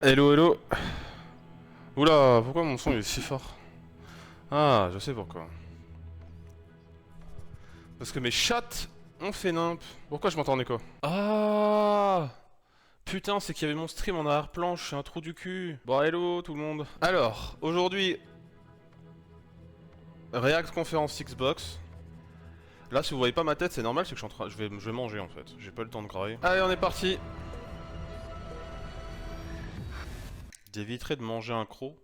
Hello, hello. Oula, pourquoi mon son est si fort? Ah, je sais pourquoi. Parce que mes chats ont fait nimp. Pourquoi je m'entends en écho? Ah, putain, c'est qu'il y avait mon stream en arrière-plan, je suis un trou du cul. Bon, hello tout le monde. Alors, aujourd'hui, React conférence Xbox. Là, si vous voyez pas ma tête, c'est normal, c'est que je vais manger en fait. J'ai pas le temps de grailler. Allez, on est parti. J'éviterai de manger un croc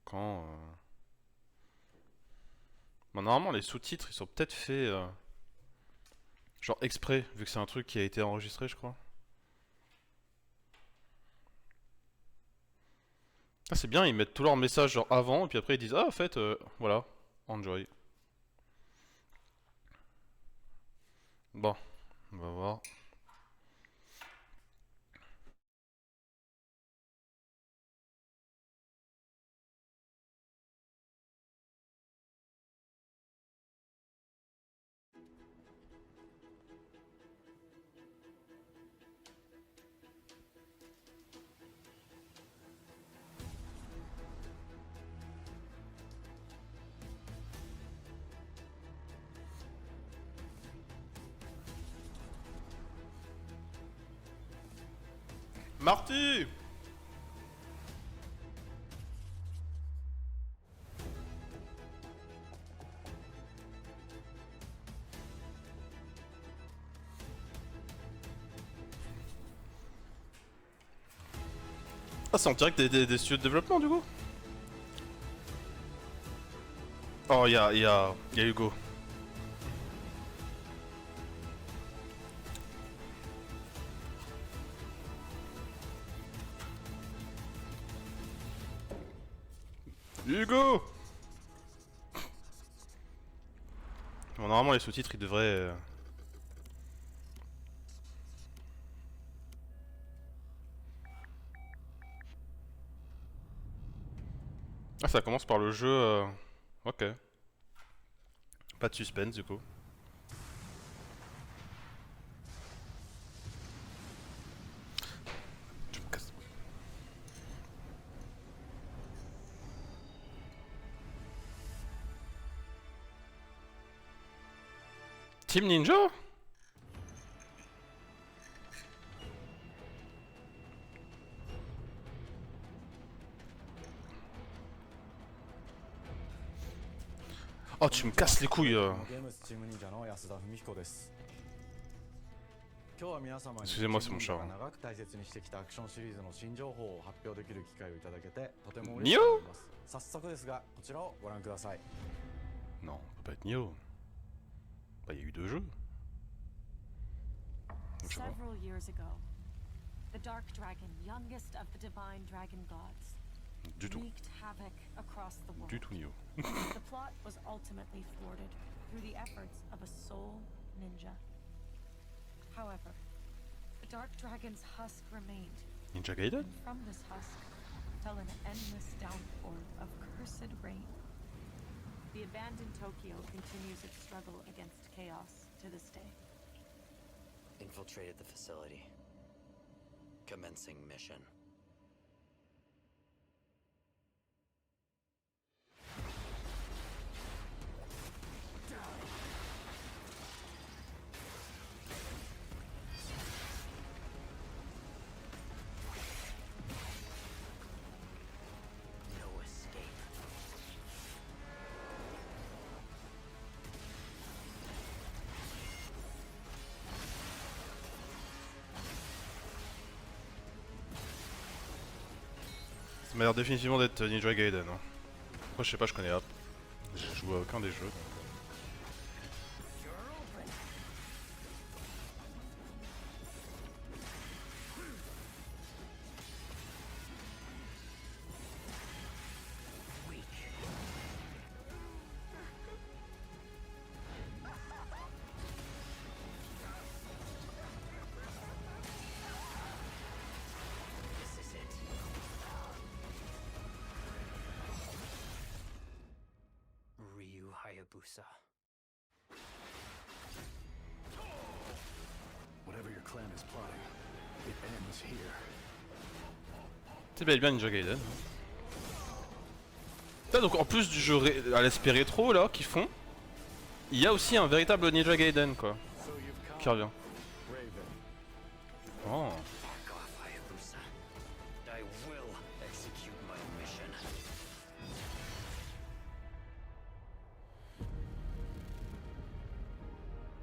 quand. Bon, normalement, les sous-titres, ils sont peut-être faits. Genre exprès, vu que c'est un truc qui a été enregistré, je crois. Ah, c'est bien, ils mettent tous leurs messages genre avant, et puis après ils disent ah, en fait, voilà, enjoy. Bon, on va voir. Marty! Ah, c'est en direct des studios de développement du coup? Oh, y'a Hugo. Hugo! Bon, normalement, les sous-titres ils devraient. Ah, ça commence par le jeu. Ok. Pas de suspense du coup. Je me casse. Team Ninja? Oh, tu me casses les couilles. Excusez-moi, c'est mon chat. Nio? Non, on peut pas être Nio. Bah, il y a eu deux jeux. Donc, je sais pas. Several years ago, the Dark Dragon, youngest of the divine dragon gods, Du tout. wreaked havoc across the world. Du tout Nio. The plot was ultimately thwarted through the efforts of a sole ninja. However, the Dark Dragon's husk remained, Ninja Gaiden? and from this husk fell an endless downpour of cursed rain. The abandoned Tokyo continues its struggle against chaos to this day. Infiltrated the facility. Commencing mission. No escape. Ça m'a l'air définitivement d'être Ninja Gaiden. Hein. Moi, je sais pas, je connais App. J'ai joué à aucun des jeux. Donc... This is it. Ryu Hayabusa. Whatever your clan is plotting, it ends here. C'est bel et bien Ninja Gaiden. Là, donc en plus du jeu à l'aspect rétro là qu'ils font, il y a aussi un véritable Ninja Gaiden quoi, qui revient. Oh. Back off, Hayabusa. I will execute my mission.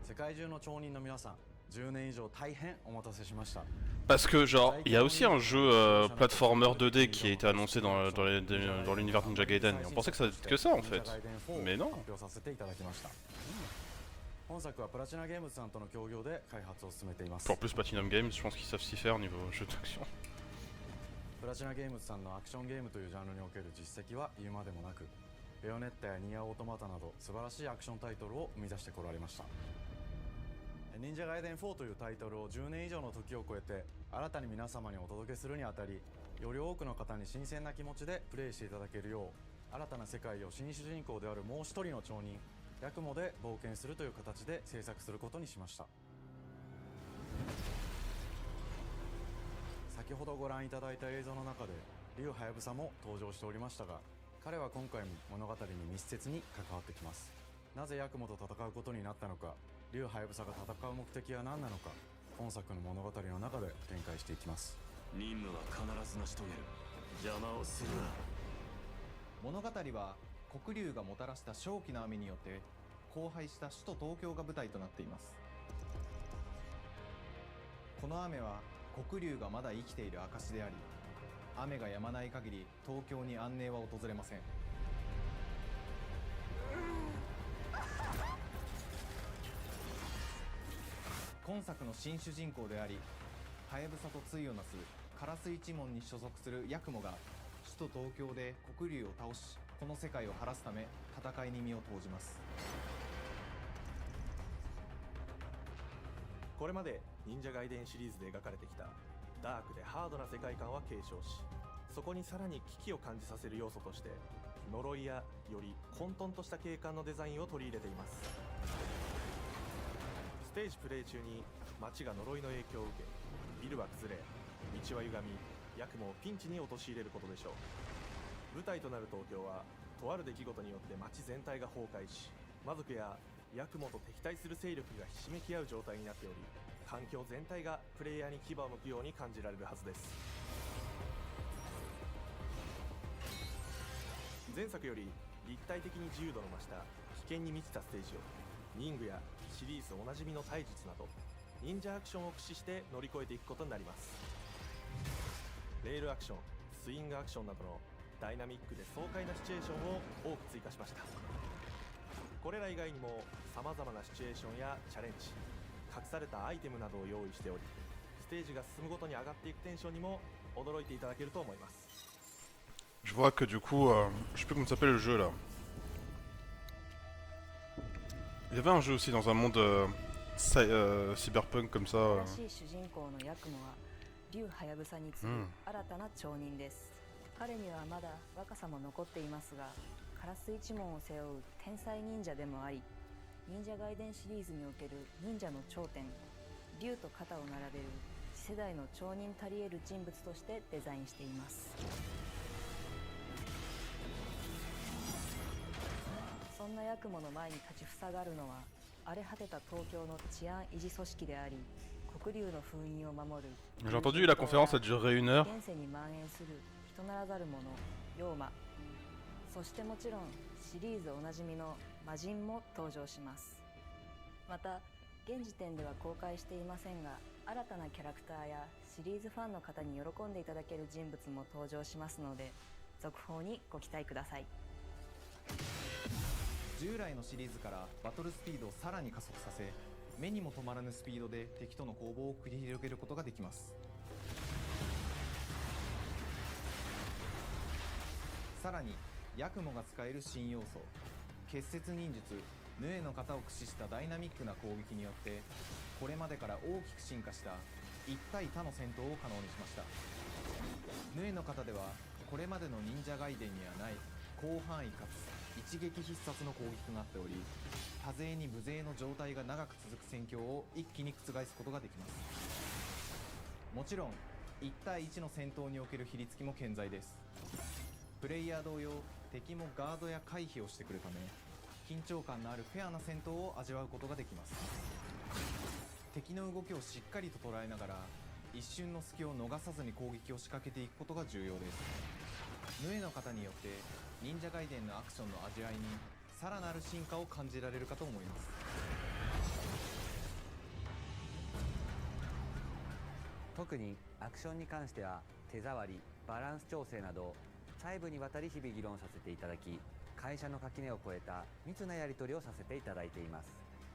世界中の町人の皆さん、10年以上大変お待たせしました。 Parce que genre, il y a aussi un jeu platformer 2D qui a été annoncé dans l'univers Ninja Gaiden. Et on pensait que ça être que ça en fait. Mais non. 発表させていただきました。本作はプラチナゲームズさんとの協業で開発を進めています。 Pour plus Platinum Games, je pense qu'ils savent s'y faire au niveau jeu d'action. プラチナゲームズさんのアクションゲームというジャンルにおける実績は言うまでもなく、ベヨネッタやニアオートマタなど素晴らしいアクションタイトルを生み出してこられました。忍者ガイデン4というタイトルを10年以上の時を超えて新たに皆様にお届けするにあたり、より多くの方に新鮮な気持ちでプレイしていただけるよう、新たな世界を新主人公であるもう一人の町人ヤクモで冒険するという形で制作することにしました。先ほどご覧いただいた映像の中で竜ハヤブサも登場しておりましたが、彼は今回も物語に密接に関わってきます。なぜヤクモと戦うことになったのか、竜ハヤブサが戦う目的は何なのか、本作の物語の中で展開していきます。任務は必ず成し遂げる。邪魔をするな。物語は黒竜がもたらした正気の雨によって荒廃した首都東京が舞台となっています。この雨は黒竜がまだ生きている証であり、雨が止まない限り東京に安寧は訪れません。今作の新主人公であり、ハヤブサと対をなすカラス一門に所属するヤクモが首都東京で黒竜を倒し、この世界を晴らすため戦いに身を投じます。これまで忍者ガイデンシリーズで描かれてきたダークでハードな世界観は継承し、そこにさらに危機を感じさせる要素として呪いやより混沌とした景観のデザインを取り入れています。ステージプレイ中に街が呪いの影響を受け、ビルは崩れ、道は歪み、ヤクモをピンチに陥れることでしょう。舞台となる東京はとある出来事によって街全体が崩壊し、魔族やヤクモと敵対する勢力がひしめき合う状態になっており、環境全体がプレイヤーに牙を向くように感じられるはずです。前作より立体的に自由度の増した危険に満ちたステージを忍具やシリーズおなじみの体術など忍者アクションを駆使して乗り越えていくことになります。レールアクション、スイングアクションなどのダイナミックで爽快なシチュエーションを多く追加しました。これら以外にも様々なシチュエーションやチャレンジ、隠されたアイテムなどを用意しており、ステージが進むごとに上がっていくテンションにも驚いていただけると思います。Je vois que du coup, je sais plus comment s'appelle le jeu là. Il y avait un jeu aussi dans un monde cyberpunk comme ça. 新しい主人公のヤクモは竜ハヤブサに次ぐ新たな町人です。彼にはまだ若さも残っていますが、カラス一門を背負う天才忍者でもあり、忍者ガイデンシリーズにおける忍者の頂点、竜と肩を並べる次世代の町人たり得る人物としてデザインしています。そんなヤクモの前に立ちふさがるのは、荒れ果てた東京の治安維持組織であり、黒竜の封印を守る J'ai entendu la conférence a duré 1 heure. 現世に蔓延する人ならざる者、妖魔。そしてもちろんシリーズおなじみの魔人も登場します。また現時点では公開していませんが、新たなキャラクターやシリーズファンの方に喜んでいただける人物も登場しますので、続報にご期待ください。従来のシリーズからバトルスピードをさらに加速させ、目にも止まらぬスピードで敵との攻防を繰り広げることができます。さらにヤクモが使える新要素、結節忍術ヌエの型を駆使したダイナミックな攻撃によって、これまでから大きく進化した一対他の戦闘を可能にしました。ヌエの型ではこれまでの忍者ガイデンにはない広範囲かつ一撃必殺の攻撃となっており、多勢に無勢の状態が長く続く戦況を一気に覆すことができます。もちろん1対1の戦闘における比率も健在です。プレイヤー同様、敵もガードや回避をしてくるため、緊張感のあるフェアな戦闘を味わうことができます。敵の動きをしっかりと捉えながら、一瞬の隙を逃さずに攻撃を仕掛けていくことが重要です。ヌエの方によって忍者ガイデンのアクションの味わいにさらなる進化を感じられるかと思います。特にアクションに関しては手触り、バランス調整など細部にわたり日々議論させていただき、会社の垣根を越えた密なやり取りをさせていただいています。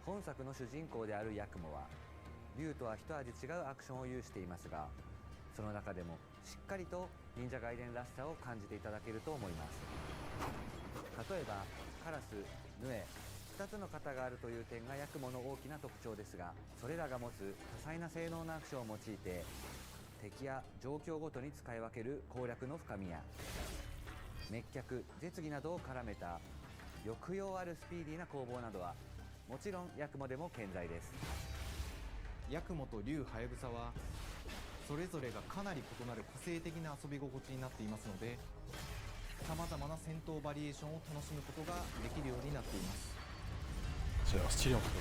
本作の主人公であるヤクモは竜とは一味違うアクションを有していますが、その中でもしっかりと忍者ガイデンらしさを感じていただけると思います。例えばカラス、ヌエ、2つの型があるという点がヤクモの大きな特徴ですが、それらが持つ多彩な性能のアクションを用いて敵や状況ごとに使い分ける攻略の深みや滅却、絶技などを絡めた抑揚あるスピーディーな攻防などはもちろんヤクモでも健在です。ヤクモと竜ハヤブサはそれぞれがかなり異なる個性的な遊び心地になっていますので、さまざまな戦闘バリエーションを楽しむことができるようになっています。Ça a l'air stylé en tout cas.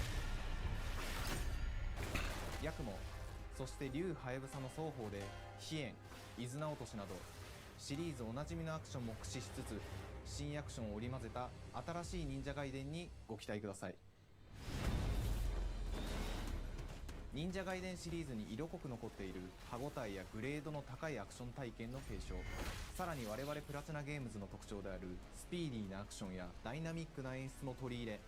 ヤクモ、そして竜ハヤブサの双方で飛燕、伊豆直落としなどシリーズおなじみのアクションも駆使しつつ、新アクションを織り交ぜた新しい忍者ガイデンにご期待ください。忍者ガイデンシリーズに色濃く残っている歯ごたえやグレードの高いアクション体験の継承、さらに我々プラチナゲームズの特徴であるスピーディーなアクションやダイナミックな演出も取り入れ、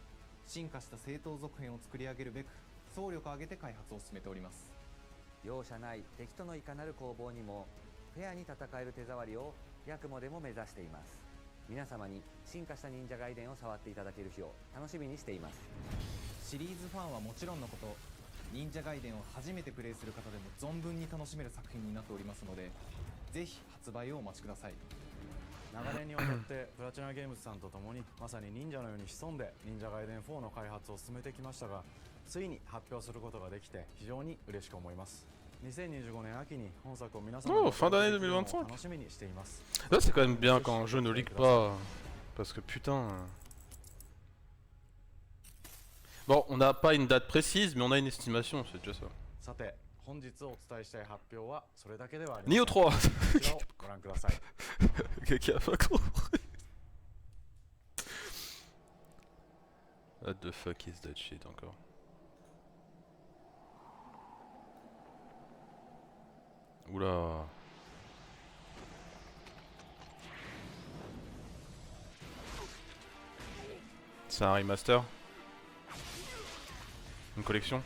進化した正当続編を作り上げるべく総力を挙げて開発を進めております。容赦ない敵とのいかなる攻防にもフェアに戦える手触りをヤクモでも目指しています。皆様に進化した忍者ガイデンを触っていただける日を楽しみにしています。シリーズファンはもちろんのこと、忍者ガイデンを初めてプレイする方でも存分に楽しめる作品になっておりますので、ぜひ発売をお待ちください。長年にわたってプラチナゲームズさんと共にまさに忍者のように潜んで忍者ガイデン4の開発を進めてきましたが、ついに発表することができて非常に嬉しく思います。2025年秋に本作を皆様に fin d'année 2025. 楽しみにしています。 Là c'est quand même bien quand un jeu ne leak pas. Parce que putain. Bon, on n'a pas une date précise, mais on a une estimation, c'est déjà ça. さて本日お伝えしたい発表はそれだけではありません。Nioh 3. こちらをご覧ください。Quelqu'un a pas compris. What the fuck is that shit encore? Oula. C'est un remaster? Une collection?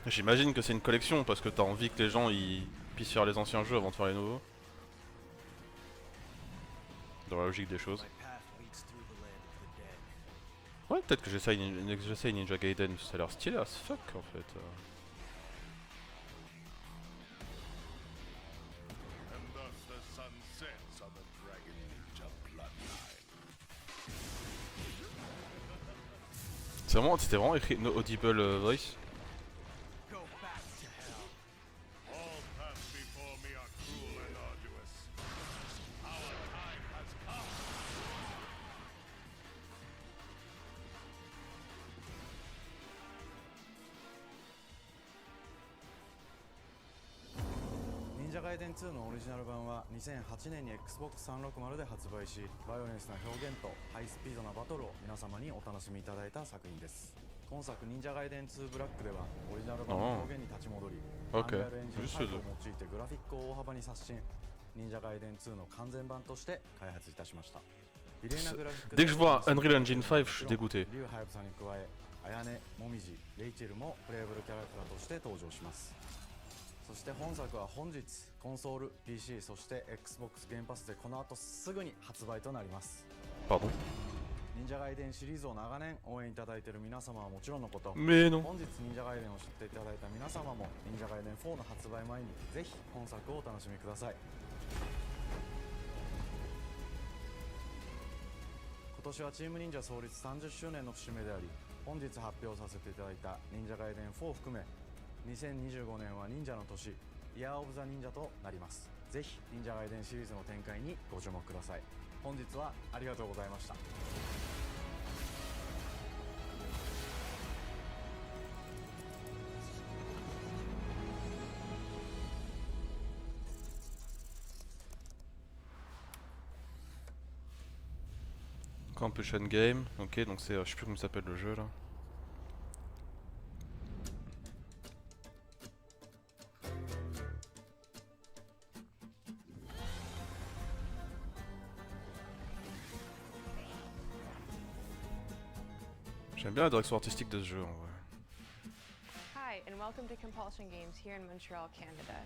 J'imagine que c'est une collection parce que t'as envie que les gens ils puissent faire les anciens jeux avant de faire les nouveaux. Dans la logique des choses. Ouais, peut-être que j'essaye Ninja Gaiden, ça a l'air stylé as fuck en fait. C'était vraiment écrit no audible voice.忍者ガイデン2のオリジナル版は2008年に Xbox360 で発売し、バイオレンスな表現とハイスピードなバトルを皆様にお楽しみいただいた作品です。今作忍者ガイデン2ブラックではオリジナル版の表現に立ち戻り、アンリアルエンジン5を用いてグラフィックを大幅に刷新、忍者ガイデン2の完全版として開発いたしました。 Dès que je vois Unreal Engine 5, je suis dégoûté. 竜ハヤブサに加え、綾音、もみじ、レイチェルもプレイブルキャラクターとして登場します。そして本作は本日コンソール、PC、そして Xbox ゲームパスでこの後すぐに発売となります。 Pardon. 忍者ガイデンシリーズを長年応援いただいている皆様はもちろんのこと、Mais non. 本日忍者ガイデンを知っていただいた皆様も忍者ガイデン4の発売前にぜひ本作をお楽しみください。年はチーム忍者創立30周年の節目であり、本日発表させていただいた忍者ガイデン4を含め2025年は忍者の年、イヤーオブザ忍者となります。ぜひ忍者ガイデンシリーズの展開にご注目ください。本日はありがとうございました。Competition Game, ok, donc c'est, je sais plus comment s'appelle le jeu là. J'aime bien la direction artistique de ce jeu en vrai. Hi, and welcome to Compulsion Games here in Montreal, Canada.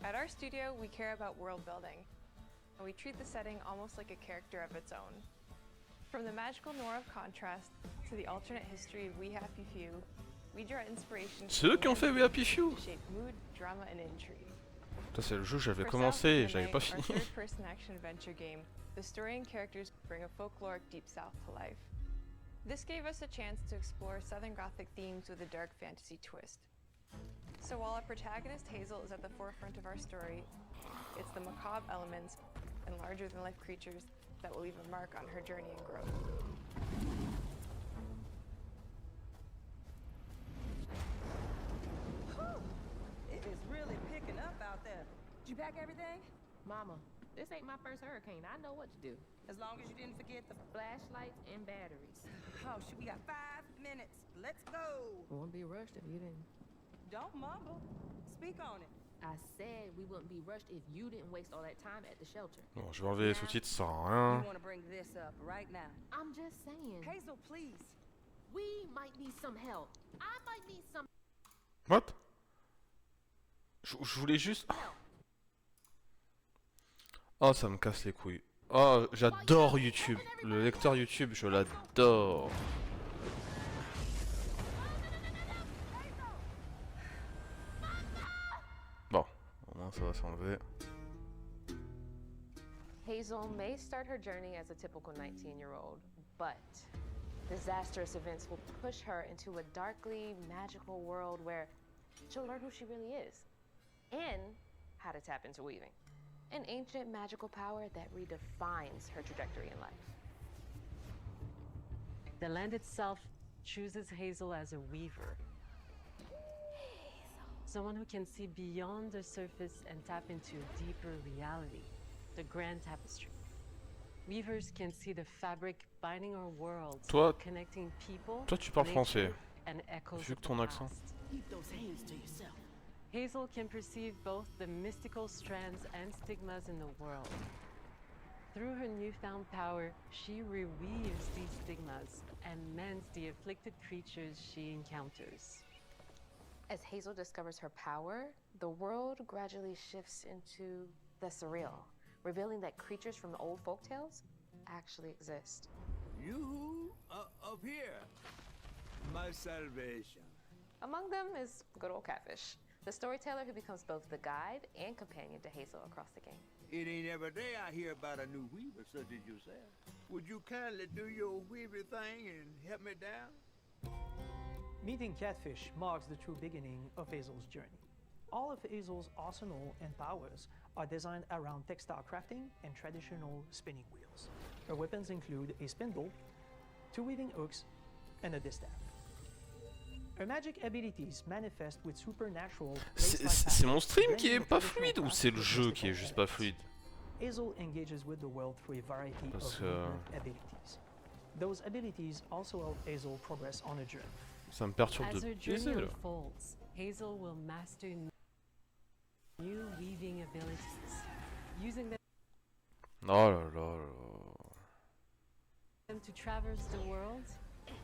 At our studio, we care about world building, and we treat the setting almost like a character of its own. From the magical noir of contrast to the alternate history of We Happy Few, we draw inspiration C'est eux qui ont fait We Happy Few. to shape mood, drama, and intrigue. Ça c'est le jeu que j'avais For commencé et South j'avais pas Midnight, fini. our third-person action-adventure game, the story and characters bring a folkloric Deep South to life. This gave us a chance to explore Southern Gothic themes with a dark fantasy twist. So while our protagonist Hazel is at the forefront of our story, it's the macabre elements and larger-than-life creatures that will leave a mark on her journey and growth. It is really picking up out there. Did you pack everything? Mama, this ain't my first hurricane. I know what to do. As long as you didn't forget the Flashlights and batteries. Oh, shoot, we got 5 minutes. Let's go. Won't be rushed if you didn't. Don't mumble. Speak on it. I said we wouldn't be rushed if you didn't waste all that time at the shelter. Bon, je vais enlever les sous-titres, ça sert à You rien. want to bring this up right now. I'm just saying. Hazel, please. We might need some help. I might need some What? Je voulais juste... Oh, ça me casse les couilles. Oh, j'adore YouTube. Le lecteur YouTube, je l'adore. Bon, au moins ça va s'enlever. Hazel may start her journey as a typical 19-year-old, but disastrous events will push her into a darkly magical world where she'll learn who she really is and how to tap into weaving, an ancient magical power that redefines her trajectory in life. The land itself chooses Hazel as a weaver. Someone who can see beyond the surface and tap into a deeper reality, the grand tapestry. Weavers can see the fabric binding our world, connecting people, toi tu parles français, and echoes vu of que ton the accent. past. Keep those hands to yourself. Hazel can perceive both the mystical strands and stigmas in the world. Through her newfound power, she reweaves these stigmas and mends the afflicted creatures she encounters. As Hazel discovers her power, the world gradually shifts into the surreal, revealing that creatures from the old folktales actually exist. You up here, my salvation. Among them is good old Catfish, the storyteller who becomes both the guide and companion to Hazel across the game. It ain't every day I hear about a new weaver such as yourself. Would you kindly do your weaver thing and help me down? Meeting Catfish marks the true beginning of Hazel's journey. All of Hazel's arsenal and powers are designed around textile crafting and traditional spinning wheels. Her weapons include a spindle, 2 weaving hooks, and a distaff. Her magic abilities manifest with supernatural. C'est mon stream qui est pas fluide ou c'est le jeu qui est juste pas fluide? Hazel engages with the world through a variety of movement abilities. Those abilities also help Hazel progress on a journey. Ça me perturbe As de her baiser journey là. unfolds, Hazel will master new weaving abilities, using them Oh là là là. to traverse the world,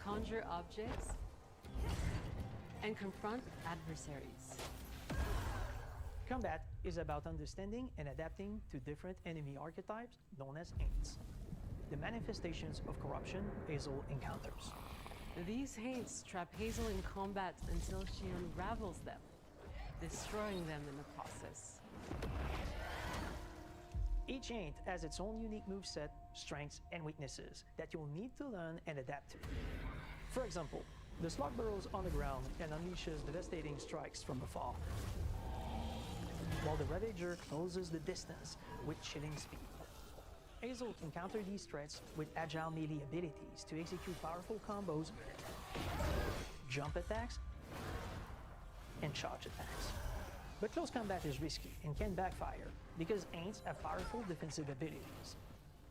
conjure objects, and confront adversaries. Combat is about understanding and adapting to different enemy archetypes known as Aints, the manifestations of corruption Hazel encounters. These haints trap Hazel in combat until she unravels them, destroying them in the process. Each Ain't has its own unique moveset, strengths, and weaknesses that you'll need to learn and adapt to. For example, the slug burrows on the ground and unleashes devastating strikes from afar, while the Ravager closes the distance with chilling speed. Hazel can counter these threats with agile melee abilities to execute powerful combos, jump attacks, and charge attacks. But close combat is risky and can backfire because Aints have powerful defensive abilities.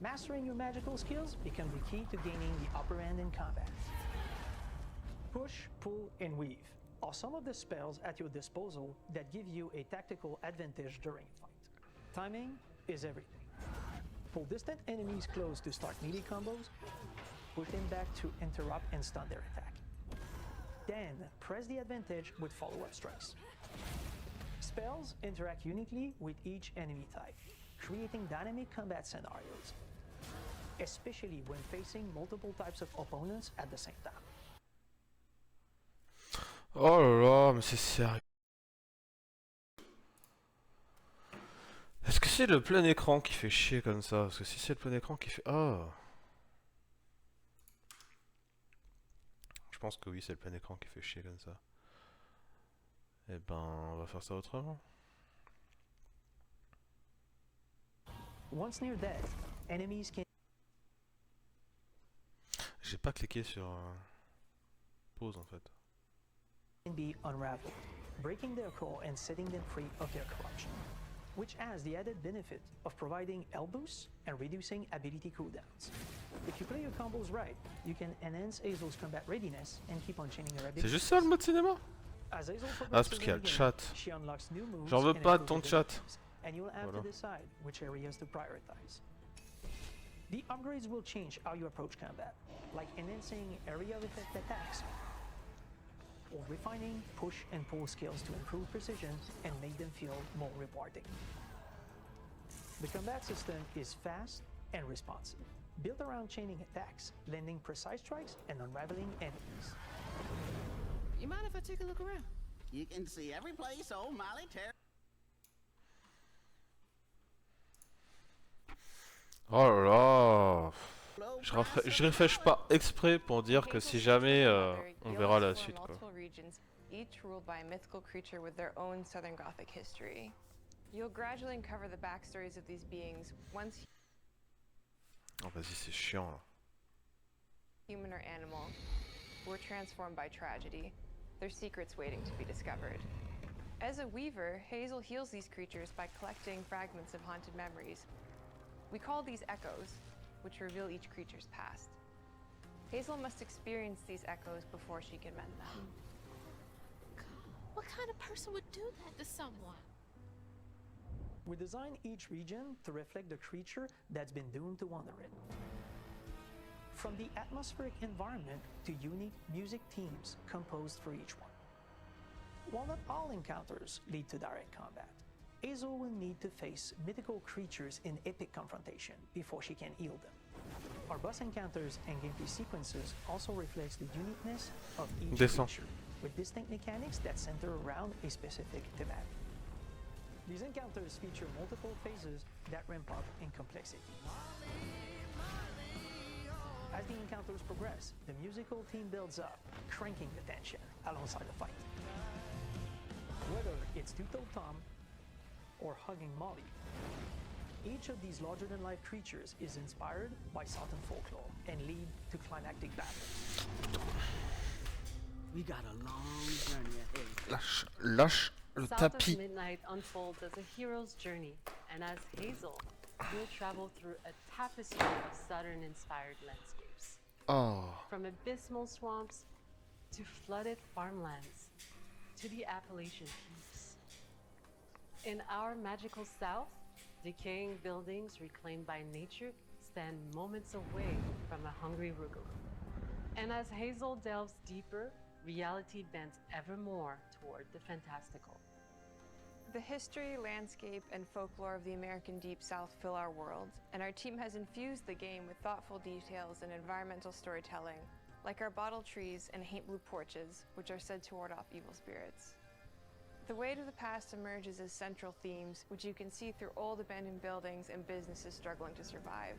Mastering your magical skills become the key to gaining the upper hand in combat. Push, pull, and weave are some of the spells at your disposal that give you a tactical advantage during a fight. Timing is everything. Pull distant enemies close to start melee combos, push them back to interrupt and stun their attack. Then press the advantage with follow-up strikes. Spells interact uniquely with each enemy type, creating dynamic combat scenarios, especially when facing multiple types of opponents at the same time. Oh là là, mais c'est sérieux. Est-ce que c'est le plein écran qui fait chier comme ça? Parce que si c'est le plein écran qui fait... Oh. Je pense que oui, c'est le plein écran qui fait chier comme ça. Eh ben, on va faire ça autrement. Once near death, enemies can... J'ai pas cliqué sur pause en fait. Be unraveled, breaking their core and setting them free of their corruption, which has the added benefit of providing L boosts and reducing ability cooldowns. If you play your combos right, you can enhance Hazel's combat readiness and keep on chaining her abilities. C'est juste ça le mode cinéma? Ah, c'est parce qu'il y a le chat. J'en veux pas de ton chat. And you'll have to decide which areas to prioritize. The upgrades will change how you approach combat, like enhancing area of effect attacks, or refining push and pull skills to improve precision and make them feel more rewarding. The combat system is fast and responsive, built around chaining attacks, landing precise strikes, and unraveling enemies. You mind if I take a look around? You can see every place old Molly Terry. Oh là là. Je réfléchis pas exprès pour dire que si jamais on verra la suite quoi. Each ruled by a mythical creature with their own Southern Gothic history. You'll gradually uncover the backstories of these beings once Oh vas-y c'est chiant là. Human or animal were transformed by tragedy, their secrets waiting to be discovered. As a weaver, Hazel heals these creatures by collecting fragments of haunted memories. We call these echoes, which reveal each creature's past. Hazel must experience these echoes before she can mend them. What kind of person would do that to someone? We design each region to reflect the creature that's been doomed to wander it. From the atmospheric environment to unique music themes composed for each one. While not all encounters lead to direct combat, Hazel will need to face mythical creatures in epic confrontation before she can heal them. Our boss encounters and gameplay sequences also reflects the uniqueness of each creature, with distinct mechanics that center around a specific thematic. These encounters feature multiple phases that ramp up in complexity. As the encounters progress, the musical theme builds up, cranking the tension alongside the fight. Whether it's Two-Toed Tom or hugging Molly, each of these larger-than-life creatures is inspired by Southern folklore and lead to climactic battles. We got a long journey ahead. Lâche le South tapis. of Midnight unfolds as a hero's journey, and as Hazel, you'll travel through a tapestry of Southern-inspired landscapes. Oh. From abysmal swamps to flooded farmlands to the Appalachian Peaks. In our magical South, decaying buildings reclaimed by nature stand moments away from a hungry Rugaloo. And as Hazel delves deeper, reality bends ever more toward the fantastical. The history, landscape, and folklore of the American Deep South fill our world, and our team has infused the game with thoughtful details and environmental storytelling, like our bottle trees and haint blue porches, which are said to ward off evil spirits. The weight of the past emerges as central themes, which you can see through old abandoned buildings and businesses struggling to survive.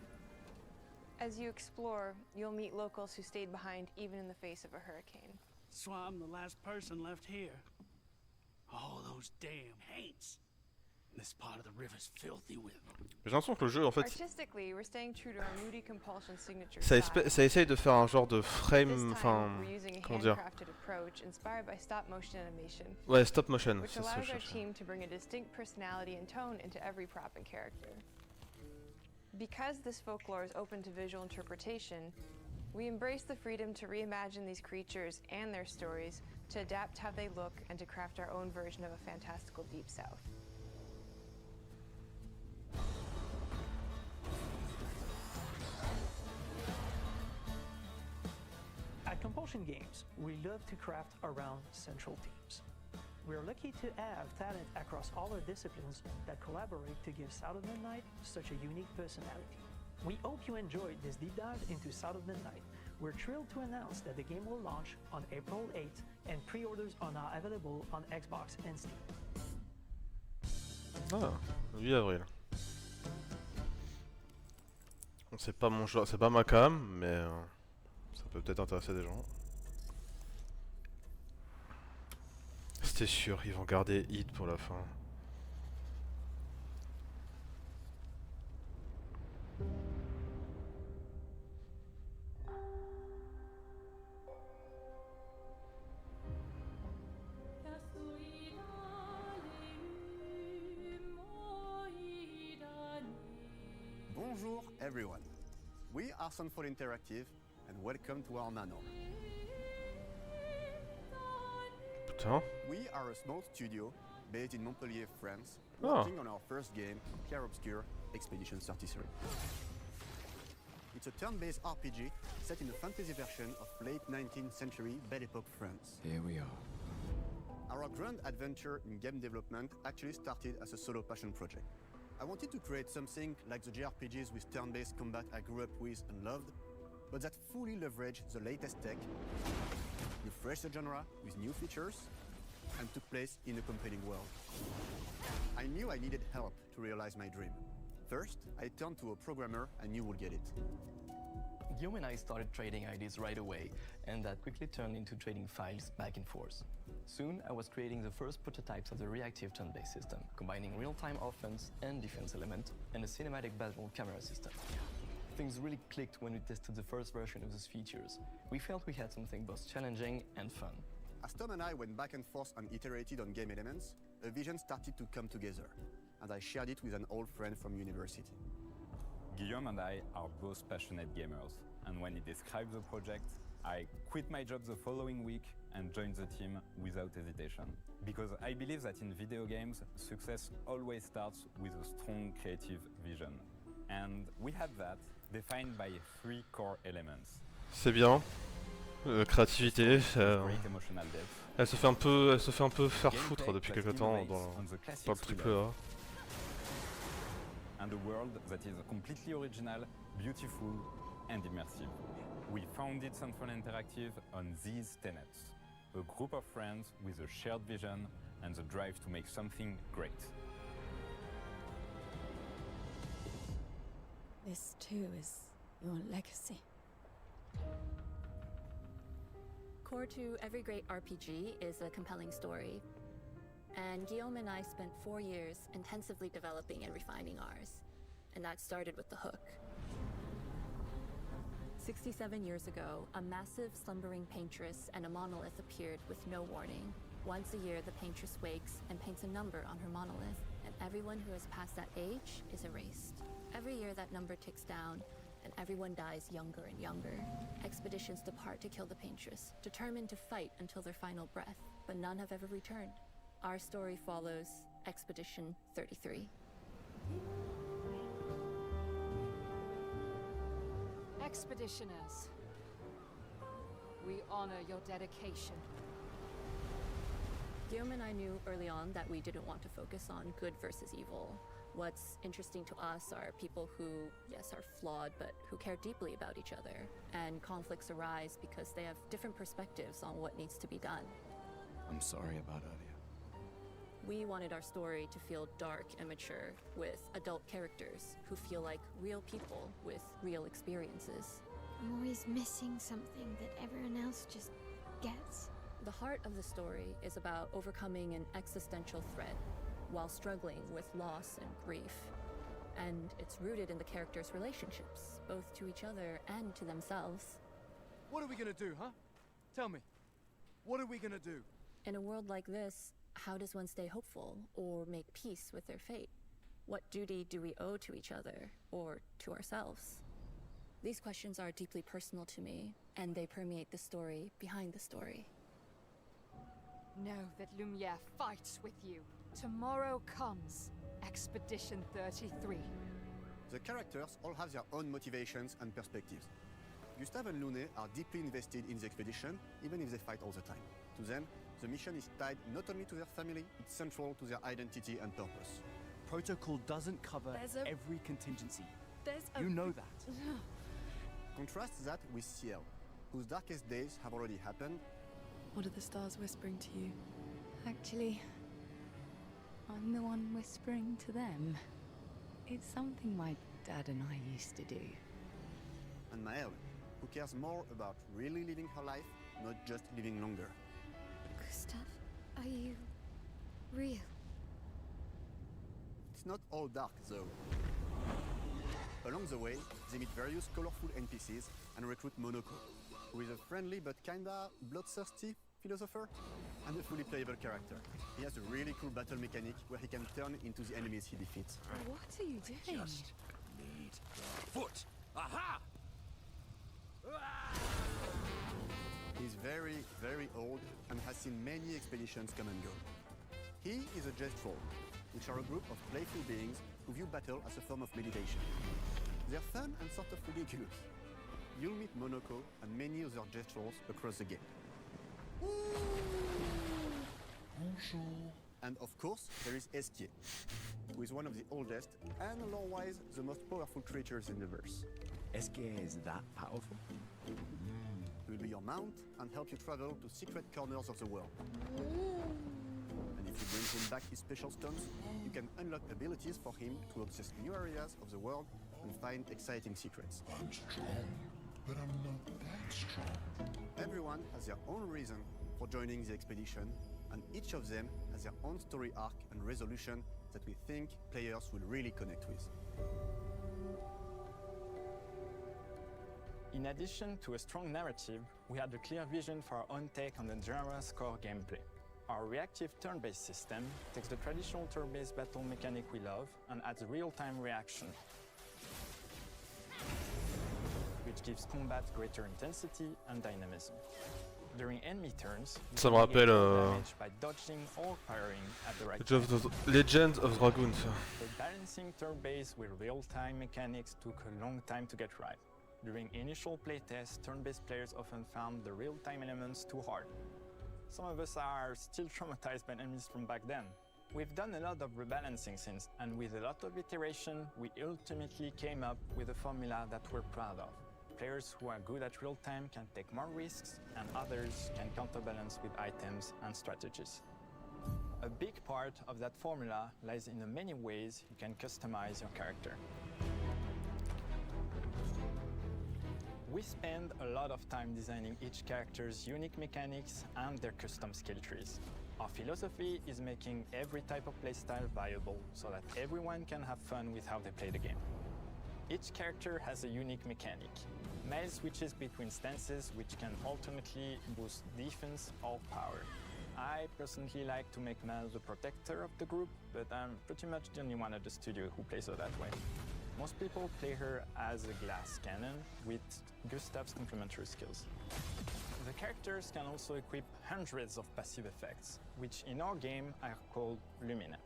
As you explore, you'll meet locals who stayed behind even in the face of a hurricane. So I'm the last person left here. All those damn haints. This part of the river's filthy with them. J'ai l'impression que le jeu en fait Artistically, we're staying true to our moody compulsion signature ça, style. ça essaye de faire un genre de frame, This enfin time, we're using a comment dire. handcrafted approach inspired by stop motion animation. Ouais, stop motion, Which c'est ça que allows je our cherchais. team to bring a distinct personality and tone into every prop and character. Because this folklore is open to visual interpretation, we embrace the freedom to reimagine these creatures and their stories, to adapt how they look, and to craft our own version of a fantastical Deep South. At Compulsion Games, we love to craft around central themes. We're lucky to have talent across all our disciplines that collaborate to give South of Midnight such a unique personality. We hope you enjoyed this deep dive into South of Midnight. We're thrilled to announce that the game will launch on April 8th and pre-orders are now available on Xbox and Steam. Ah, 8 avril. Bon, c'est pas mon genre, c'est pas ma cam, mais ça peut peut-être intéresser des gens. C'était sûr, ils vont garder Hit pour la fin. Bonjour everyone. We are Sunfall Interactive and welcome to our manor. Putain. We are a small studio based in Montpellier, France, Oh. working on our first game, Clair Obscur Expedition 33. It's a turn-based RPG set in a fantasy version of late 19th century Belle Epoque France. Here we are. Our grand adventure in game development actually started as a solo passion project. I wanted to create something like the JRPGs with turn-based combat I grew up with and loved, but that fully leveraged the latest tech, refreshed the genre with new features, and took place in a compelling world. I knew I needed help to realize my dream. First, I turned to a programmer I knew would get it. Guillaume and I started trading ideas right away, and that quickly turned into trading files back and forth. Soon, I was creating the first prototypes of the reactive turn-based system, combining real-time offense and defense element, and a cinematic battle camera system. Things really clicked when we tested the first version of those features. We felt we had something both challenging and fun. As Tom and I went back and forth and iterated on game elements, a vision started to come together, and I shared it with an old friend from university. Guillaume and I are both passionate gamers, and when he described the project, I quit my job the following week and joined the team without hesitation. Because I believe that in video games, success always starts with a strong creative vision. And we had that, defined by 3 core elements. C'est bien. Créativité. Great emotional depth. Elle se fait un peu faire foutre depuis quelque temps dans le triple A. And a world that is completely original, beautiful, and immersive. We founded Sunfall Interactive on these tenets. A group of friends with a shared vision and the drive to make something great. This too is your legacy. Core to every great RPG is a compelling story. And Guillaume and I spent 4 years intensively developing and refining ours. And that started with the hook. 67 years ago, a massive slumbering paintress and a monolith appeared with no warning. Once a year, the paintress wakes and paints a number on her monolith, and everyone who has passed that age is erased. Every year, that number ticks down, and everyone dies younger and younger. Expeditions depart to kill the paintress, determined to fight until their final breath, but none have ever returned. Our story follows Expedition 33. Expeditioners, we honor your dedication. Guillaume and I knew early on that we didn't want to focus on good versus evil. What's interesting to us are people who, yes, are flawed, but who care deeply about each other. And conflicts arise because they have different perspectives on what needs to be done. I'm sorry about earlier. We wanted our story to feel dark and mature, with adult characters who feel like real people with real experiences. I'm always missing something that everyone else just gets. The heart of the story is about overcoming an existential threat while struggling with loss and grief. And it's rooted in the characters' relationships, both to each other and to themselves. What are we gonna do, huh? Tell me. What are we gonna do? In a world like this, how does one stay hopeful or make peace with their fate? What duty do we owe to each other or to ourselves? These questions are deeply personal to me, and they permeate the story behind the story. Know that Lumiere fights with you. Tomorrow comes. Expedition 33. The characters all have their own motivations and perspectives. Gustave and Lune are deeply invested in the expedition, even if they fight all the time. To them, the mission is tied not only to their family, it's central to their identity and purpose. Protocol doesn't cover every contingency. You know that. Contrast that with Ciel, whose darkest days have already happened. What are the stars whispering to you? Actually, I'm the one whispering to them. It's something my dad and I used to do. And Maëlle, who cares more about really living her life, not just living longer. Gustav, are you real? It's not all dark, though. Along the way, they meet various colorful NPCs and recruit Monoko, who is a friendly but kinda bloodthirsty philosopher and a fully playable character. He has a really cool battle mechanic where he can turn into the enemies he defeats. What are you doing? Just need the foot. Aha! He's very, very old and has seen many expeditions come and go. He is a jest troll, which are a group of playful beings who view battle as a form of meditation. They're fun and sort of ridiculous. You'll meet Monoko and many other jest trolls across the game. Bonjour. And of course, there is Esquier, who is one of the oldest and lore-wise the most powerful creatures in the verse. Esquier is that powerful? He will be your mount and help you travel to secret corners of the world. And if you bring him back his special stones, you can unlock abilities for him to access new areas of the world and find exciting secrets. I'm strong, but I'm not that strong. Everyone has their own reason for joining the expedition, and each of them has their own story arc and resolution that we think players will really connect with. In addition to a strong narrative, we had a clear vision for our own take on the genre's core gameplay. Our reactive turn-based system takes the traditional turn-based battle mechanic we love and adds real-time reaction, which gives combat greater intensity and dynamism. During enemy turns, Ça me rappelle by dodging or firing at the right Legend of Dragoon. But balancing turn-based with real-time mechanics took a long time to get right. During initial playtests, turn-based players often found the real-time elements too hard. Some of us are still traumatized by enemies from back then. We've done a lot of rebalancing since, and with a lot of iteration, we ultimately came up with a formula that we're proud of. Players who are good at real-time can take more risks, and others can counterbalance with items and strategies. A big part of that formula lies in the many ways you can customize your character. We spend a lot of time designing each character's unique mechanics and their custom skill trees. Our philosophy is making every type of playstyle viable so that everyone can have fun with how they play the game. Each character has a unique mechanic. Maëlle switches between stances which can ultimately boost defense or power. I personally like to make Maëlle the protector of the group, but I'm pretty much the only one at the studio who plays her that way. Most people play her as a glass cannon with Gustav's complementary skills. The characters can also equip hundreds of passive effects, which in our game are called Lumina.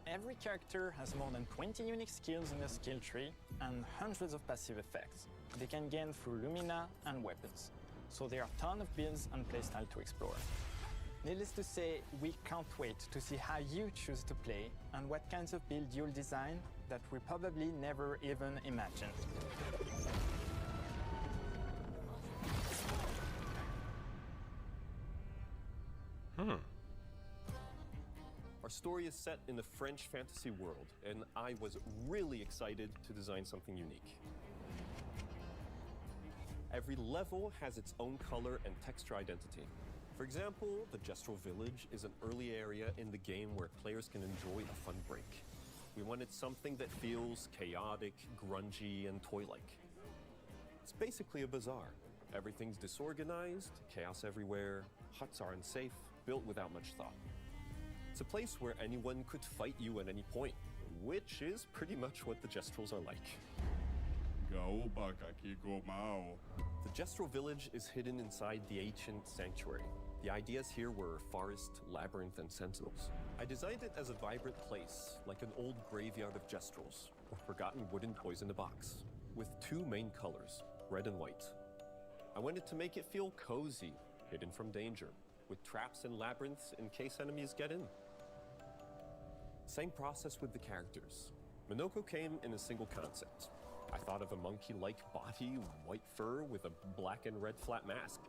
Every character has more than 20 unique skills in their skill tree and hundreds of passive effects they can gain through Lumina and weapons, so there are a ton of builds and playstyle to explore. Needless to say, we can't wait to see how you choose to play and what kinds of build you'll design that we probably never even imagined. Our story is set in the French fantasy world, and I was really excited to design something unique. Every level has its own color and texture identity. For example, the Gestural Village is an early area in the game where players can enjoy a fun break. We wanted something that feels chaotic, grungy, and toy-like. It's basically a bazaar. Everything's disorganized, chaos everywhere, huts are unsafe, built without much thought. It's a place where anyone could fight you at any point, which is pretty much what the Gestrals are like. The Gestral Village is hidden inside the ancient sanctuary. The ideas here were forest, labyrinth, and sentinels. I designed it as a vibrant place, like an old graveyard of Gestrals, or forgotten wooden toys in a box, with two main colors, red and white. I wanted to make it feel cozy, hidden from danger, with traps and labyrinths in case enemies get in. Same process with the characters. Minoko came in a single concept. I thought of a monkey-like body, white fur with a black and red flat mask.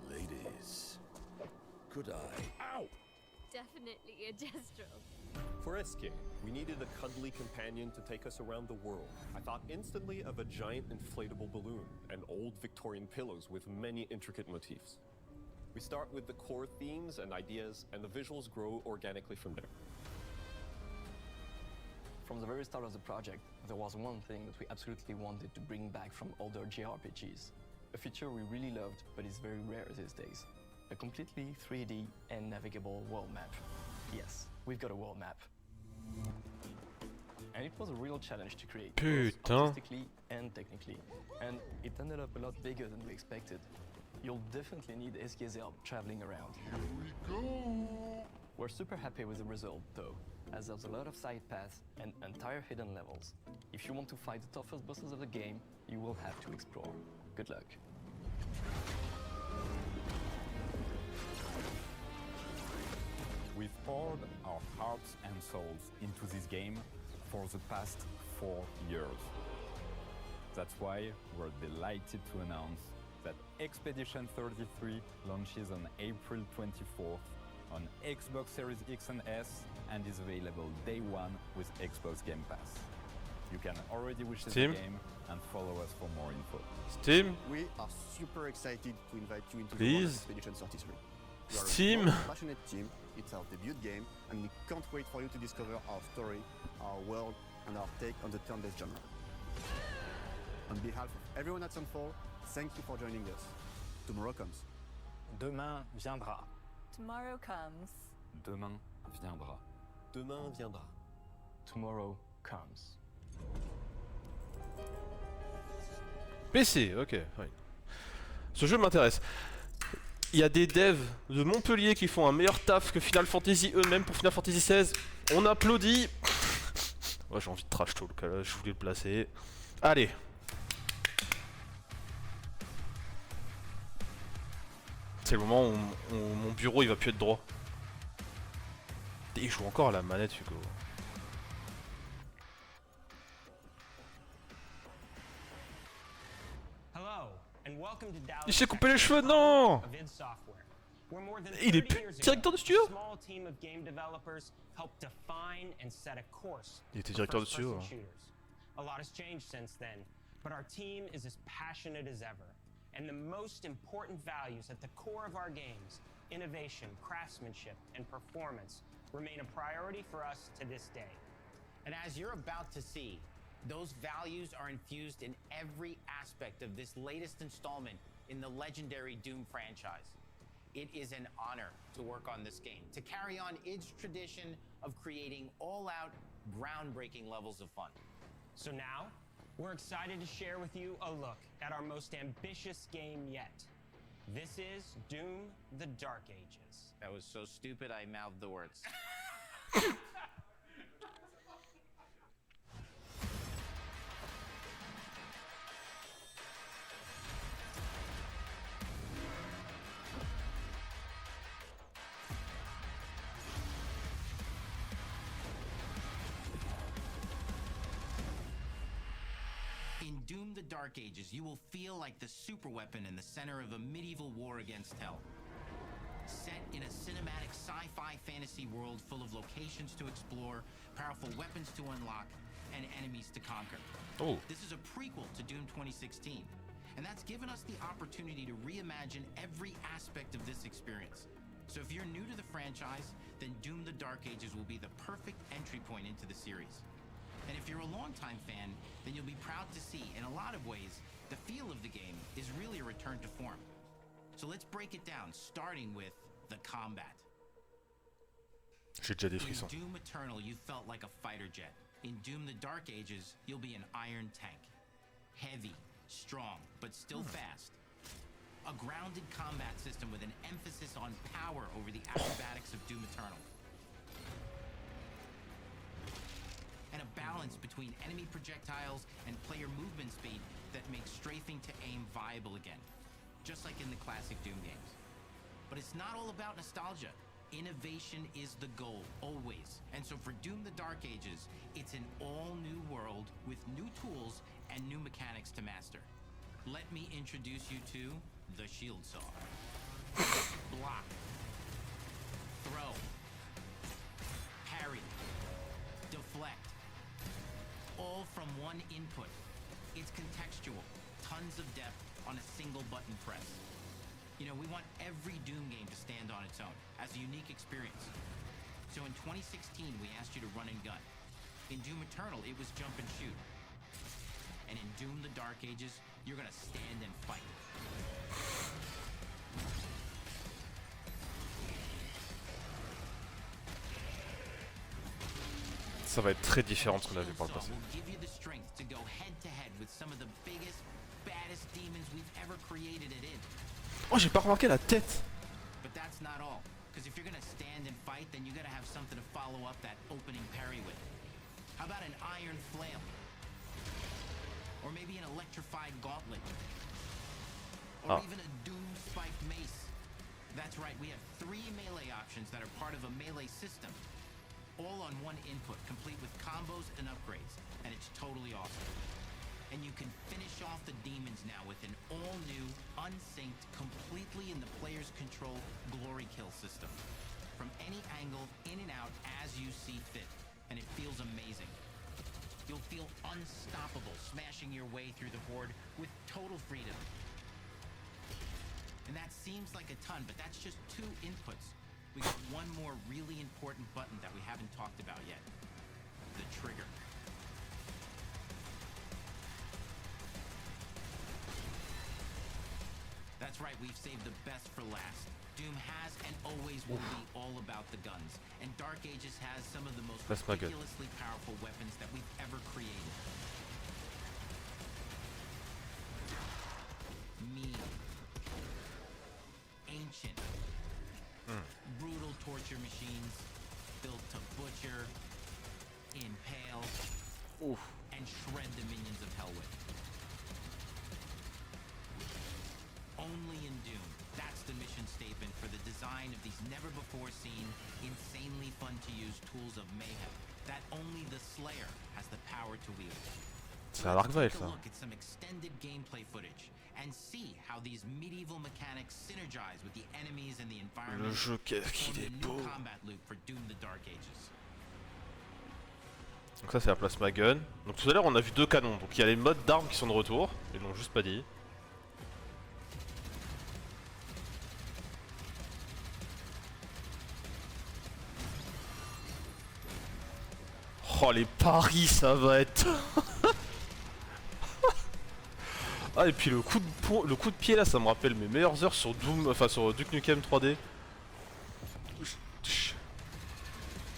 Ladies, could I? Ow! Definitely a Gestral. For Eske, we needed a cuddly companion to take us around the world. I thought instantly of a giant inflatable balloon and old Victorian pillows with many intricate motifs. We start with the core themes and ideas, and the visuals grow organically from there. From the very start of the project, there was one thing that we absolutely wanted to bring back from older JRPGs. A feature we really loved, but is very rare these days. A completely 3D and navigable world map. Yes, we've got a world map. And it was a real challenge to create, both artistically and technically. And it ended up a lot bigger than we expected. You'll definitely need Eske's help traveling around. Here we go! We're super happy with the result, though, as there's a lot of side paths and entire hidden levels. If you want to fight the toughest bosses of the game, you will have to explore. Good luck. We've poured our hearts and souls into this game for the past 4 years. That's why we're delighted to announce that Expedition 33 launches on April 24th on Xbox Series X and S and is available day one with Xbox Game Pass. You can already wish the game and follow us for more info. Steam? We are super excited to invite you into Please? the world of Expedition 33. We are Steam? a small, passionate team. It's our debut game, and we can't wait for you to discover our story, our world, and our take on the turn-based genre. On behalf of everyone at Sunfall, thank you for joining us. Tomorrow comes. Demain viendra. Tomorrow comes. Demain viendra. Demain viendra. Tomorrow comes. PC, ok, oui. Ce jeu m'intéresse. Il y a des devs de Montpellier qui font un meilleur taf que Final Fantasy eux-mêmes pour Final Fantasy XVI. On applaudit. Ouais, j'ai envie de trash talk, là, je voulais le placer. Allez. C'est le moment où mon bureau il va plus être droit. Et il joue encore à la manette, Hugo. Il s'est coupé les cheveux, non! Il est plus directeur de studio? Il était directeur de studio. A lot has changed since then, but our team is as passionate as ever. And the most important values at the core of our games, innovation, craftsmanship, and performance, remain a priority for us to this day. And as you're about to see, those values are infused in every aspect of this latest installment in the legendary Doom franchise. It is an honor to work on this game, to carry on its tradition of creating all-out, groundbreaking levels of fun. So now, we're excited to share with you a look at our most ambitious game yet. This is Doom: The Dark Ages. That was so stupid I mouthed the words. In Doom: The Dark Ages, you will feel like the superweapon in the center of a medieval war against hell. set in a cinematic sci-fi fantasy world full of locations to explore, powerful weapons to unlock, and enemies to conquer. Oh. This is a prequel to Doom 2016, and that's given us the opportunity to reimagine every aspect of this experience. So if you're new to the franchise, then Doom the Dark Ages will be the perfect entry point into the series. And if you're a longtime fan, then you'll be proud to see, in a lot of ways, the feel of the game is really a return to form. So let's break it down, starting with the combat. J'ai déjà des frissons. In Doom Eternal, you felt like a fighter jet. In Doom the Dark Ages, you'll be an iron tank. Heavy, strong, but still fast. A grounded combat system with an emphasis on power over the acrobatics of Doom Eternal. And a balance between enemy projectiles and player movement speed that makes strafing to aim viable again, just like in the classic Doom games. But it's not all about nostalgia. Innovation is the goal, always. And so for Doom the Dark Ages, it's an all-new world with new tools and new mechanics to master. Let me introduce you to the Shield Saw. Block. Throw. Parry. Deflect. All from one input. It's contextual, tons of depth on a single button press. You know, we want every Doom game to stand on its own, as a unique experience. So in 2016, we asked you to run and gun. In Doom Eternal, it was jump and shoot. And in Doom the Dark Ages, you're gonna stand and fight. Ça va être très différent de ce qu'on a vu par le passé. Oh, j'ai pas remarqué la tête. But that's not all, because if you're gonna stand and fight, then you gotta have something to follow up that opening parry with. How about an iron flail? Or maybe an electrified gauntlet? Or even a doom spiked mace? That's right, we have 3 melee options that are part of a melee system. All on one input, complete with combos and upgrades, and it's totally awesome. And you can finish off the demons now with an all-new, unsynced, completely in the player's control glory kill system. From any angle, in and out, as you see fit. And it feels amazing. You'll feel unstoppable, smashing your way through the horde with total freedom. And that seems like a ton, but that's just 2 inputs. We got one more really important button that we haven't talked about yet. The trigger. That's right, we've saved the best for last. Doom has and always will be all about the guns. And Dark Ages has some of the most ridiculously powerful weapons that we've ever created. Mean. Ancient. Brutal torture machines built to butcher, impale, and shred the minions of hell with. Only in Doom, that's the mission statement for the design of these never-before-seen, insanely fun-to-use tools of mayhem that only the Slayer has the power to wield. C'est un Arc-Veil, ça. Look at some extended gameplay footage and see how these medieval mechanics synergize with the enemies and the environment. Le jeu, qu'est-ce qu'il est beau. Combat loop for Doom the Dark Ages. Donc ça c'est la plasma gun. Donc tout à l'heure on a vu 2 canons. Donc il y a les modes d'armes qui sont de retour. Ils l'ont juste pas dit. Oh les paris ça va être. Ah et puis le coup de pied là ça me rappelle mes meilleures heures sur Doom, enfin sur Duke Nukem 3D.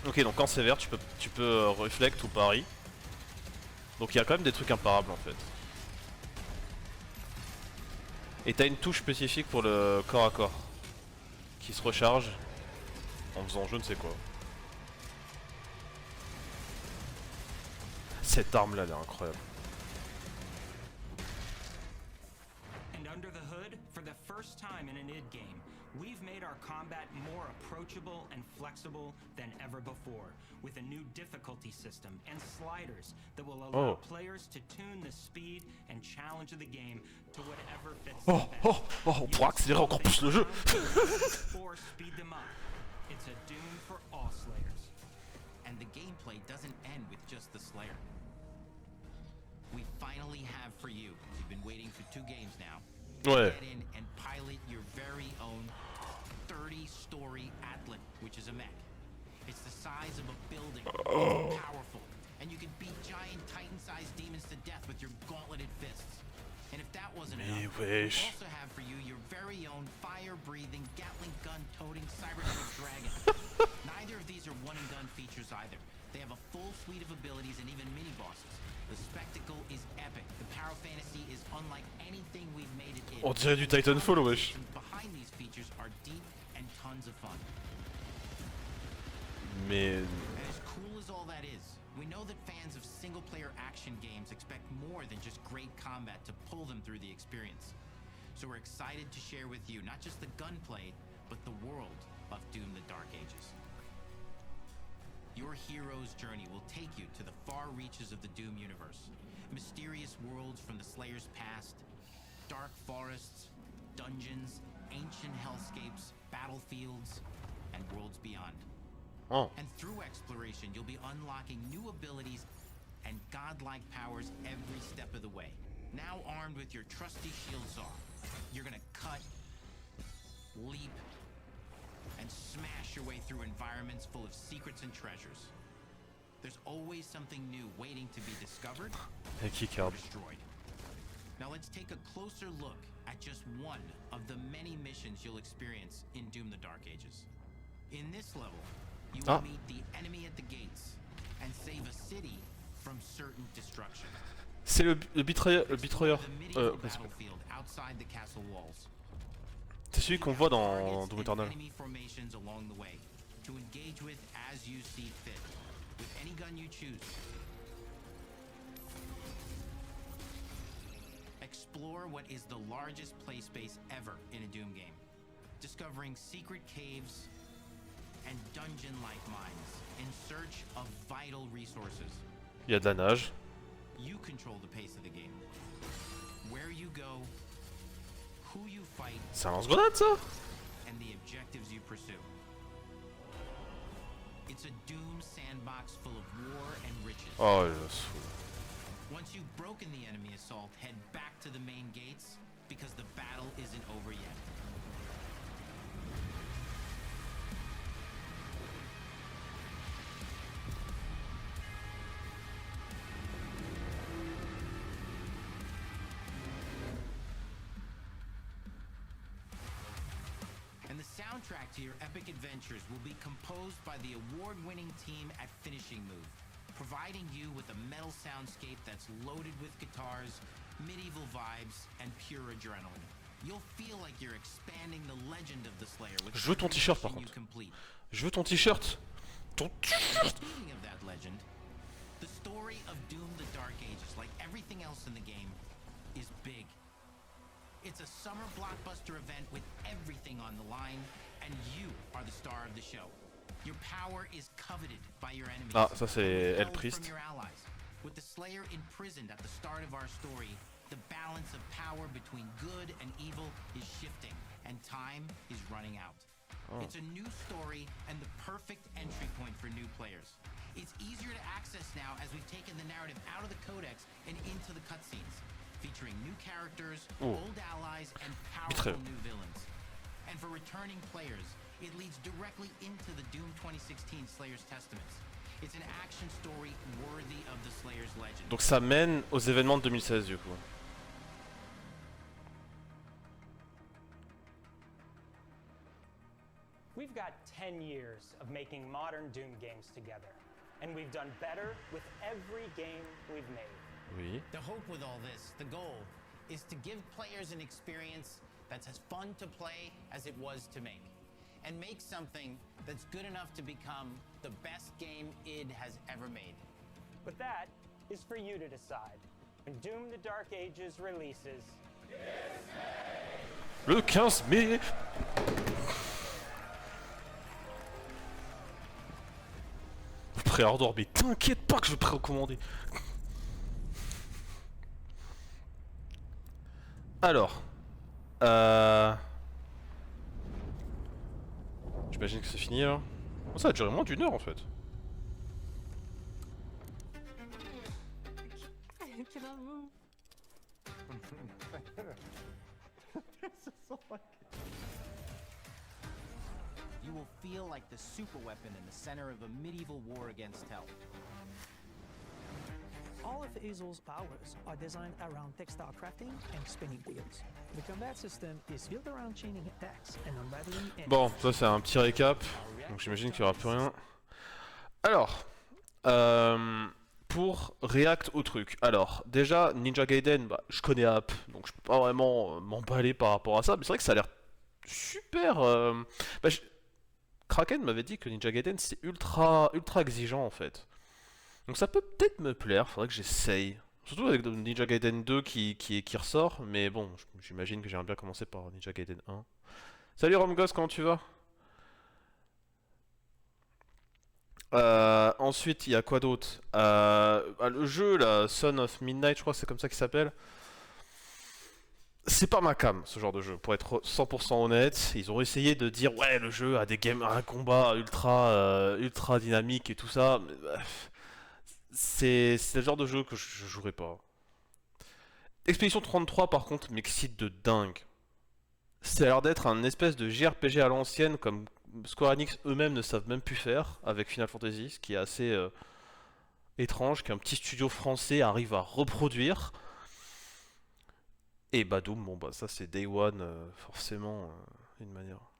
Ok donc quand c'est vert tu peux reflect ou pari. Donc il y a quand même des trucs imparables en fait. Et t'as une touche spécifique pour le corps à corps qui se recharge en faisant je ne sais quoi. Cette arme là elle est incroyable. And under the hood, For the first time in an id game, we've made our combat more approachable and flexible than ever before, with a new difficulty system and sliders that will allow players to tune the speed and challenge of the game to whatever fits them best. On pourra accélérer encore plus le jeu. Or speed them up. It's a Doom for all Slayers. And the gameplay doesn't end with just the Slayer. We finally have for you. You've been waiting for 2 games now. Ouais. Get in and pilot your very own 30-story Atlas, which is a mech. It's the size of a building, it's powerful, and you can beat giant Titan-sized demons to death with your gauntleted fists. And if that wasn't enough, we also have for you your very own fire-breathing, Gatling gun-toting cybernetic dragon. Neither of these are one-and-done features either. They have a full suite of abilities and even mini-bosses. The spectacle is epic. The power fantasy is unlike anything we've made it in. On dirait du Titanfall, wesh. Behind these features are deep and tons of fun. Mais And as cool as all that is, we know that fans of single-player action games expect more than just great combat to pull them through the experience. So we're excited to share with you not just the gunplay, but the world of Doom: The Dark Ages. Your hero's journey will take you to the far reaches of the Doom universe. Mysterious worlds from the Slayer's past, dark forests, dungeons, ancient hellscapes, battlefields, and worlds beyond. And through exploration, you'll be unlocking new abilities and godlike powers every step of the way. Now armed with your trusty shield saw, you're gonna cut, leap, and smash your way through environments full of secrets and treasures. There's always something new waiting to be discovered or destroyed. Now let's take a closer look at just one of the many missions you'll experience in Doom: The Dark Ages. In this level, you will meet the enemy at the gates and save a city from certain destruction. c'est le betrayer, Battlefield outside the castle walls. c'est celui qu'on voit dans Doom Eternal. Enemy formations along the way to engage with as you see fit, with any gun you choose. Explore what is the largest play space ever in a Doom game, discovering secret caves and dungeon-like mines in search of vital resources. Il y a de la nage. You control the pace of the game. Where you go, who you fight, C'est un lance-grenade ça? and the objectives you pursue. It's a Doom sandbox full of war and riches. Oh, il est fou. Once you've broken the enemy assault, head back to the main gates because the battle isn't over yet. And the soundtrack to your epic adventures will be composed by the award-winning team at Finishing Move, providing you with a metal soundscape that's loaded with guitars, medieval vibes, and pure adrenaline. You'll feel like you're expanding the legend of the Slayer with Je veux ton t-shirt par contre. Je veux ton t-shirt. Ton t-shirt. Speaking of that legend, the story of Doom: The Dark Ages, like everything else in the game, is big. It's a summer blockbuster event with everything on the line, and you are the star of the show. Your power is coveted by your enemies. Ah, ça c'est El Priest. From your allies. With the Slayer imprisoned at the start of our story, the balance of power between good and evil is shifting, and time is running out. It's a new story and the perfect entry point for new players. It's easier to access now as we've taken the narrative out of the codex and into the cutscenes, featuring new characters, old allies, and powerful new villains. And for returning players, it leads directly into the Doom 2016 Slayer's Testaments. It's an action story worthy of the Slayer's legend. Donc ça mène aux événements de 2016 du coup. We've got 10 years of making modern Doom games together, and we've done better with every game we've made. Oui. The hope with all this, the goal, is to give players an experience that's as fun to play as it was to make, and make something that's good enough to become the best game id has ever made. But that is for you to decide. When Doom: The Dark Ages releases... Le 15 mai. Pré-ordre, mais t'inquiète pas que je vais précommander. Alors. J'imagine que c'est fini là. Oh, ça a duré moins d'une heure en fait. You will feel like the super weapon in the center of a medieval war against hell. All of Hazel's powers are designed around textile crafting and spinning wheels. The combat system is built around chaining attacks and unraveling enemies. Bon, ça c'est un petit récap, donc j'imagine qu'il n'y aura plus rien. Alors, pour React au truc. Alors, déjà, Ninja Gaiden, bah, je connais App, donc je peux pas vraiment m'emballer par rapport à ça, mais c'est vrai que ça a l'air super... Bah, Kraken m'avait dit que Ninja Gaiden c'est ultra exigeant en fait. Donc ça peut peut-être me plaire, faudrait que j'essaye. Surtout avec Ninja Gaiden 2 qui ressort, mais bon, j'imagine que j'aimerais bien commencer par Ninja Gaiden 1. Salut Romgos, comment tu vas? Ensuite, il y a quoi d'autre? Le jeu, là, Son of Midnight, je crois que c'est comme ça qu'il s'appelle. C'est pas ma cam, ce genre de jeu, pour être 100% honnête. Ils ont essayé de dire, ouais, le jeu a un combat ultra dynamique et tout ça. Mais, c'est le genre de jeu que je jouerai pas. Expédition 33, par contre, m'excite de dingue. Ça a l'air d'être un espèce de JRPG à l'ancienne, comme Square Enix eux-mêmes ne savent même plus faire avec Final Fantasy, ce qui est assez étrange, qu'un petit studio français arrive à reproduire. Et Badoom, bon bah ça c'est Day One, forcément, d'une manière.